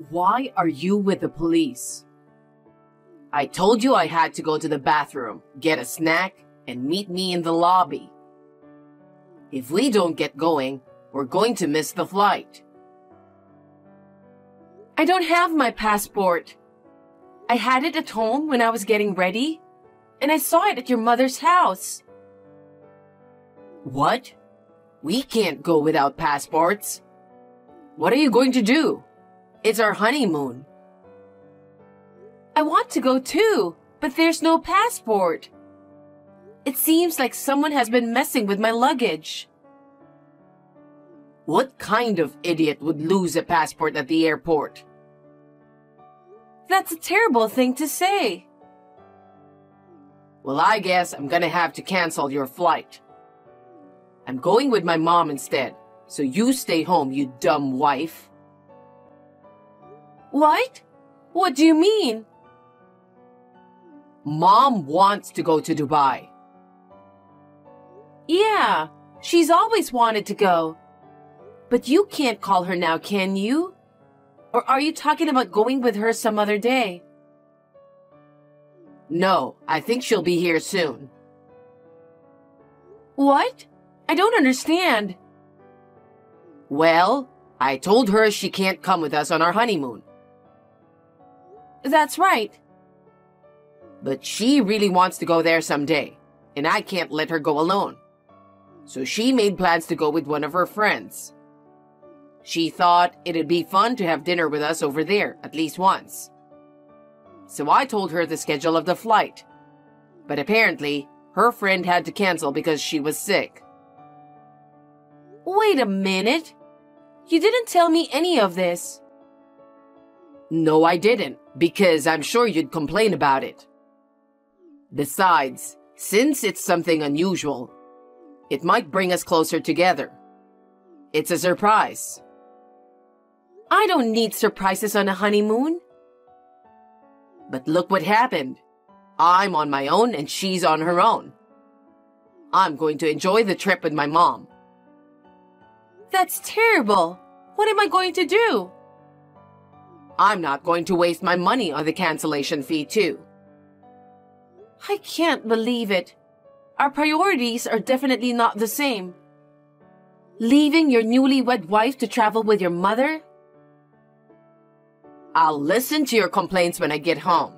Why are you with the police? I told you I had to go to the bathroom, get a snack, and meet me in the lobby. If we don't get going, we're going to miss the flight. I don't have my passport. I had it at home when I was getting ready, and I saw it at your mother's house. What? We can't go without passports. What are you going to do? It's our honeymoon. I want to go too, but there's no passport. It seems like someone has been messing with my luggage. What kind of idiot would lose a passport at the airport? That's a terrible thing to say. Well, I guess I'm gonna have to cancel your flight. I'm going with my mom instead, so you stay home, you dumb wife. What? What do you mean? Mom wants to go to Dubai. Yeah, she's always wanted to go. But you can't call her now, can you? Or are you talking about going with her some other day? No, I think she'll be here soon. What? I don't understand. Well, I told her she can't come with us on our honeymoon. That's right. But she really wants to go there someday, and I can't let her go alone. So she made plans to go with one of her friends. She thought it'd be fun to have dinner with us over there, at least once. So I told her the schedule of the flight. But apparently, her friend had to cancel because she was sick. Wait a minute. You didn't tell me any of this. No, I didn't, because I'm sure you'd complain about it. Besides, since it's something unusual, it might bring us closer together. It's a surprise. I don't need surprises on a honeymoon. But look what happened. I'm on my own and she's on her own. I'm going to enjoy the trip with my mom. That's terrible. What am I going to do? I'm not going to waste my money on the cancellation fee too. I can't believe it. Our priorities are definitely not the same. Leaving your newlywed wife to travel with your mother? I'll listen to your complaints when I get home.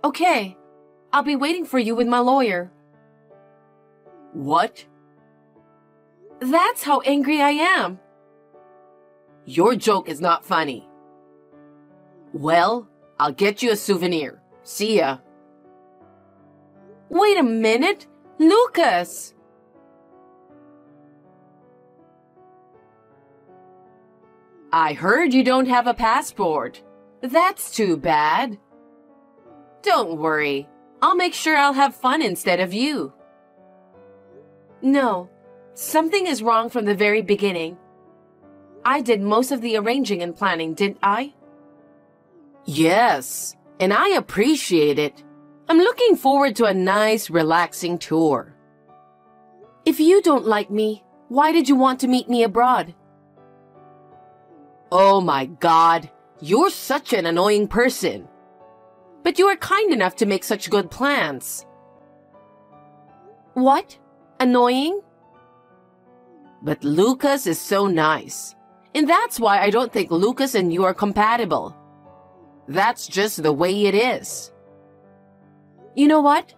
Okay, I'll be waiting for you with my lawyer. What? That's how angry I am. Your joke is not funny. Well, I'll get you a souvenir. See ya. Wait a minute, Lucas! I heard you don't have a passport. That's too bad. Don't worry. I'll make sure I'll have fun instead of you. No, something is wrong from the very beginning. I did most of the arranging and planning, didn't I? Yes, and I appreciate it. I'm looking forward to a nice, relaxing tour. If you don't like me, why did you want to meet me abroad? Oh my God, you're such an annoying person. But you are kind enough to make such good plans. What? Annoying? But Lucas is so nice. And that's why I don't think Lucas and you are compatible. That's just the way it is. You know what?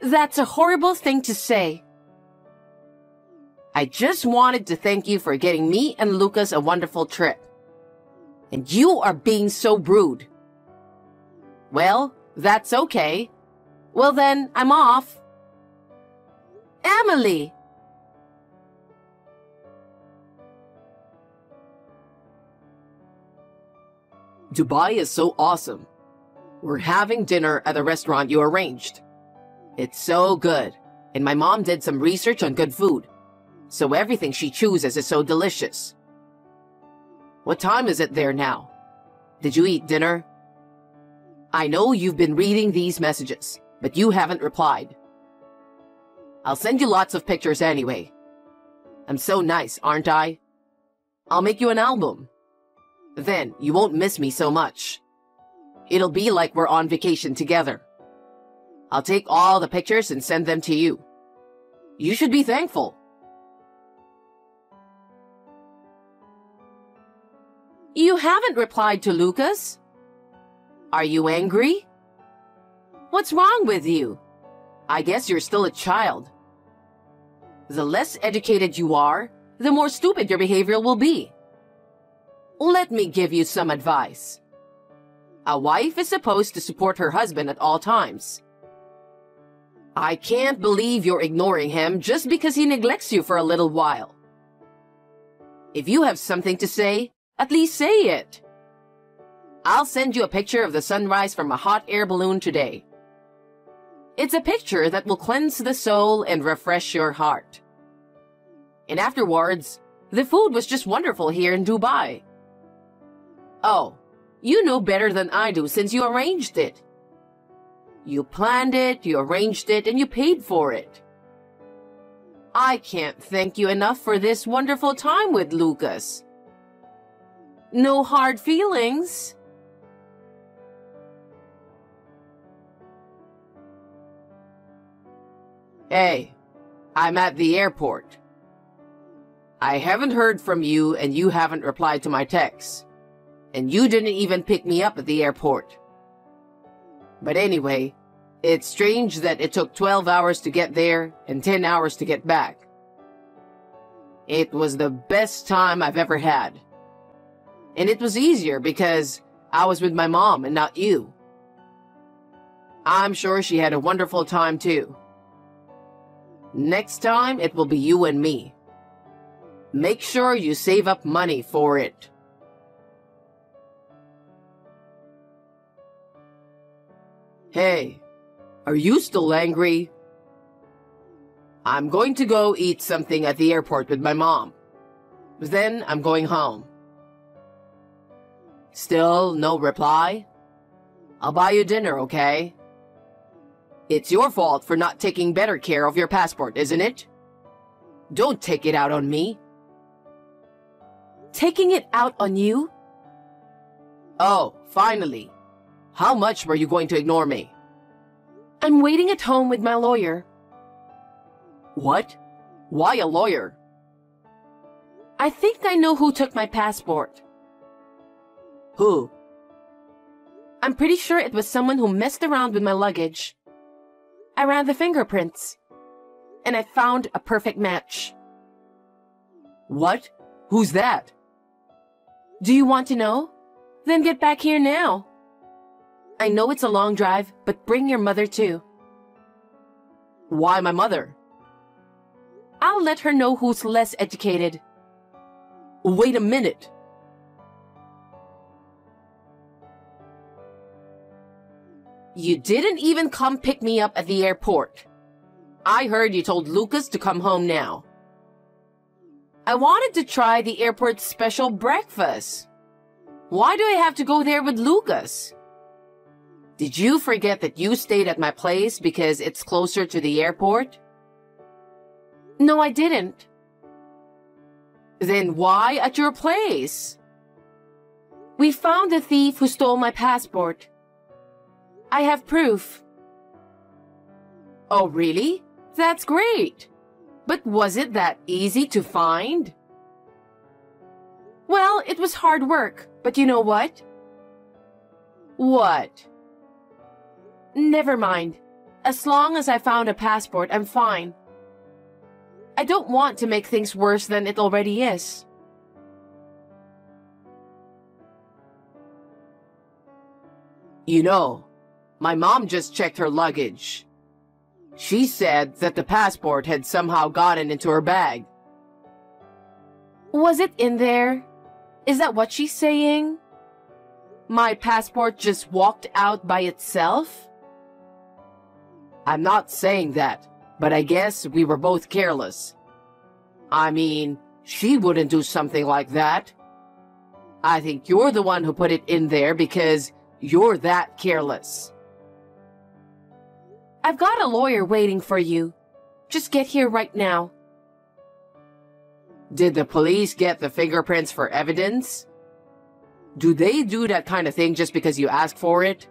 That's a horrible thing to say. I just wanted to thank you for getting me and Lucas a wonderful trip. And you are being so rude. Well, that's okay. Well then, I'm off. Emily! Dubai is so awesome. We're having dinner at a restaurant you arranged. It's so good, and my mom did some research on good food, so everything she chooses is so delicious. What time is it there now? Did you eat dinner? I know you've been reading these messages, but you haven't replied. I'll send you lots of pictures anyway. I'm so nice, aren't I? I'll make you an album. Then you won't miss me so much. It'll be like we're on vacation together. I'll take all the pictures and send them to you. You should be thankful. You haven't replied to Lucas. Are you angry? What's wrong with you? I guess you're still a child. The less educated you are, the more stupid your behavior will be. Let me give you some advice. A wife is supposed to support her husband at all times. I can't believe you're ignoring him just because he neglects you for a little while. If you have something to say, at least say it. I'll send you a picture of the sunrise from a hot air balloon today. It's a picture that will cleanse the soul and refresh your heart. And afterwards, the food was just wonderful here in Dubai. Oh, you know better than I do since you arranged it. You planned it, you arranged it, and you paid for it. I can't thank you enough for this wonderful time with Lucas. No hard feelings. Hey, I'm at the airport. I haven't heard from you and you haven't replied to my texts. And you didn't even pick me up at the airport. But anyway, it's strange that it took 12 hours to get there and 10 hours to get back. It was the best time I've ever had. And it was easier because I was with my mom and not you. I'm sure she had a wonderful time too. Next time, it will be you and me. Make sure you save up money for it. Hey, are you still angry? I'm going to go eat something at the airport with my mom. Then I'm going home. Still no reply? I'll buy you dinner, okay? It's your fault for not taking better care of your passport, isn't it? Don't take it out on me. Taking it out on you? Oh, finally. How much were you going to ignore me? I'm waiting at home with my lawyer. What? Why a lawyer? I think I know who took my passport. Who? I'm pretty sure it was someone who messed around with my luggage. I ran the fingerprints, and I found a perfect match. What? Who's that? Do you want to know? Then get back here now. I know it's a long drive, but bring your mother too. Why my mother? I'll let her know who's less educated. Wait a minute. You didn't even come pick me up at the airport. I heard you told Lucas to come home now. I wanted to try the airport's special breakfast. Why do I have to go there with Lucas? Did you forget that you stayed at my place because it's closer to the airport? No, I didn't. Then why at your place? We found the thief who stole my passport. I have proof. Oh, really? That's great. But was it that easy to find? Well, it was hard work, but you know what? What? Never mind. As long as I found a passport, I'm fine. I don't want to make things worse than it already is. You know, my mom just checked her luggage. She said that the passport had somehow gotten into her bag. Was it in there? Is that what she's saying? My passport just walked out by itself? I'm not saying that, but I guess we were both careless. I mean, she wouldn't do something like that. I think you're the one who put it in there because you're that careless. I've got a lawyer waiting for you. Just get here right now. Did the police get the fingerprints for evidence? Do they do that kind of thing just because you ask for it?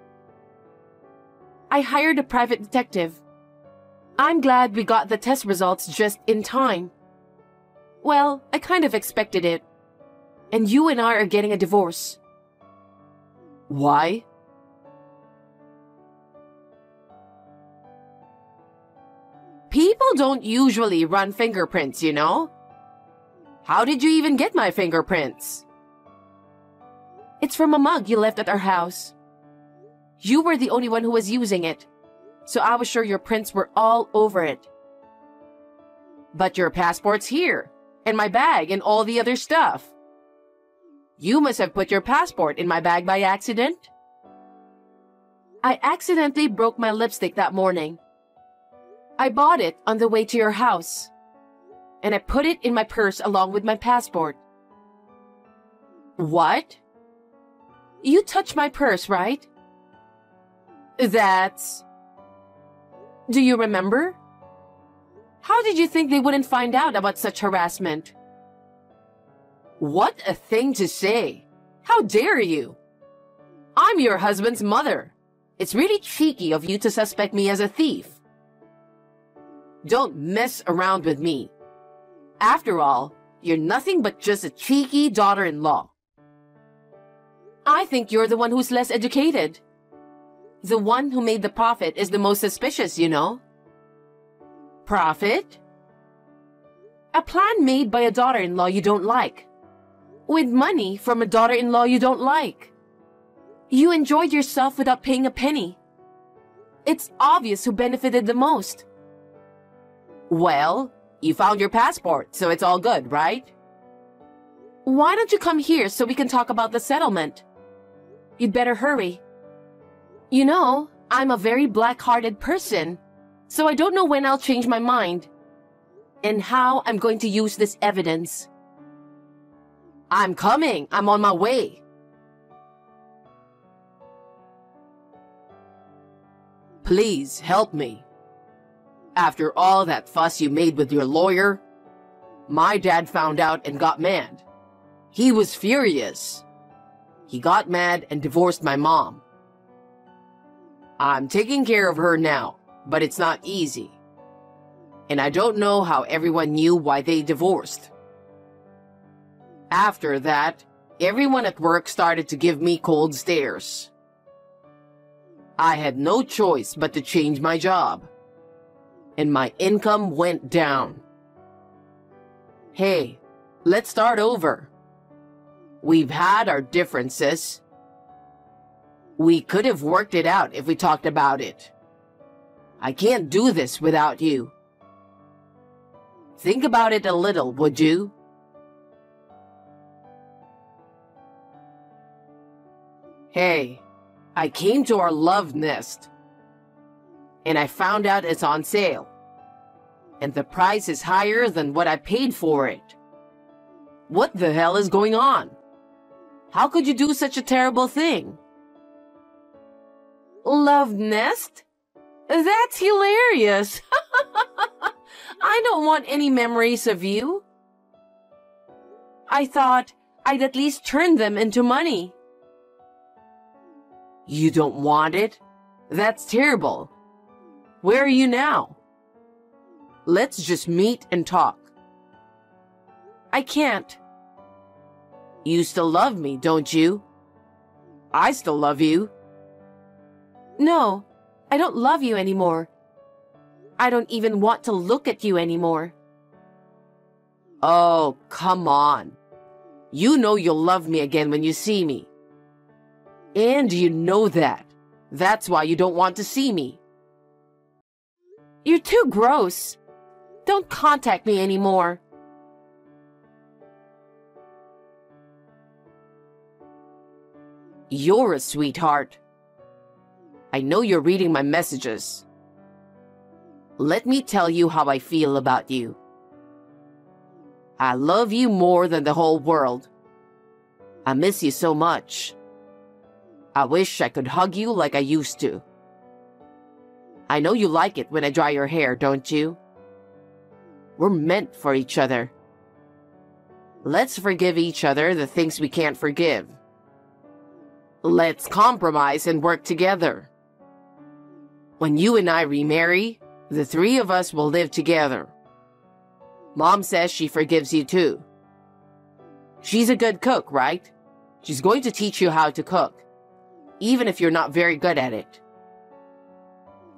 I hired a private detective. I'm glad we got the test results just in time. Well, I kind of expected it. And you and I are getting a divorce. Why? People don't usually run fingerprints, you know? How did you even get my fingerprints? It's from a mug you left at our house. You were the only one who was using it, so I was sure your prints were all over it. But your passport's here, and my bag, and all the other stuff. You must have put your passport in my bag by accident. I accidentally broke my lipstick that morning. I bought it on the way to your house, and I put it in my purse along with my passport. What? You touched my purse, right? That's... Do you remember? How did you think they wouldn't find out about such harassment? What a thing to say! How dare you! I'm your husband's mother. It's really cheeky of you to suspect me as a thief. Don't mess around with me. After all, you're nothing but just a cheeky daughter-in-law. I think you're the one who's less educated. The one who made the profit is the most suspicious, you know. Profit? A plan made by a daughter-in-law you don't like. With money from a daughter-in-law you don't like. You enjoyed yourself without paying a penny. It's obvious who benefited the most. Well, you found your passport, so it's all good, right? Why don't you come here so we can talk about the settlement? You'd better hurry. You know, I'm a very black-hearted person, so I don't know when I'll change my mind and how I'm going to use this evidence. I'm coming. I'm on my way. Please help me. After all that fuss you made with your lawyer, my dad found out and got mad. He was furious. He got mad and divorced my mom. I'm taking care of her now, but it's not easy. And I don't know how everyone knew why they divorced. After that, everyone at work started to give me cold stares. I had no choice but to change my job. And my income went down. Hey, let's start over. We've had our differences. We could have worked it out if we talked about it. I can't do this without you. Think about it a little, would you? Hey, I came to our love nest, and I found out it's on sale, and the price is higher than what I paid for it. What the hell is going on? How could you do such a terrible thing? Love nest? That's hilarious. I don't want any memories of you. I thought I'd at least turn them into money. You don't want it? That's terrible. Where are you now? Let's just meet and talk. I can't. You still love me, don't you? I still love you. No, I don't love you anymore. I don't even want to look at you anymore. Oh, come on. You know you'll love me again when you see me. And you know that. That's why you don't want to see me. You're too gross. Don't contact me anymore. You're a sweetheart. I know you're reading my messages. Let me tell you how I feel about you. I love you more than the whole world. I miss you so much. I wish I could hug you like I used to. I know you like it when I dry your hair, don't you? We're meant for each other. Let's forgive each other the things we can't forgive. Let's compromise and work together. When you and I remarry, the three of us will live together. Mom says she forgives you too. She's a good cook, right? She's going to teach you how to cook, even if you're not very good at it.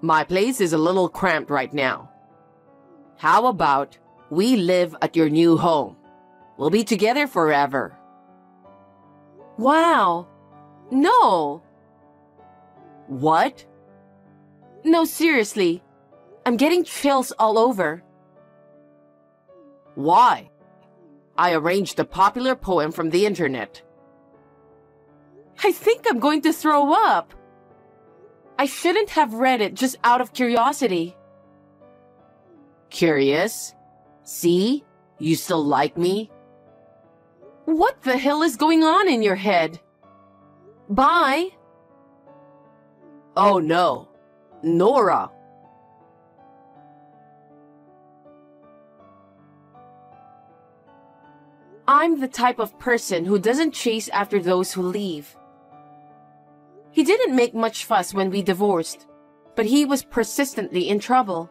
My place is a little cramped right now. How about we live at your new home? We'll be together forever. Wow. No. What? No, seriously. I'm getting chills all over. Why? I arranged a popular poem from the internet. I think I'm going to throw up. I shouldn't have read it just out of curiosity. Curious? See? You still like me? What the hell is going on in your head? Bye. Oh no. Nora. I'm the type of person who doesn't chase after those who leave. He didn't make much fuss when we divorced, but he was persistently in trouble.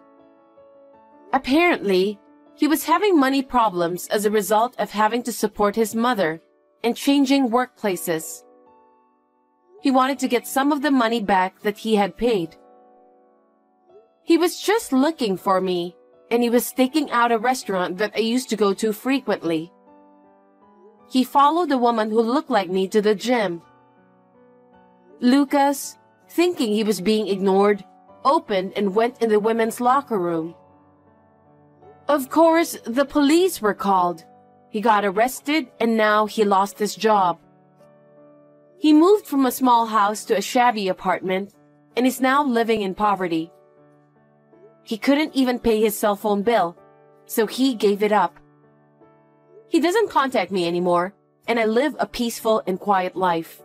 Apparently, he was having money problems as a result of having to support his mother and changing workplaces. He wanted to get some of the money back that he had paid. He was just looking for me, and he was staking out a restaurant that I used to go to frequently. He followed a woman who looked like me to the gym. Lucas, thinking he was being ignored, opened and went in the women's locker room. Of course, the police were called. He got arrested and now he lost his job. He moved from a small house to a shabby apartment and is now living in poverty. He couldn't even pay his cell phone bill, so he gave it up. He doesn't contact me anymore, and I live a peaceful and quiet life.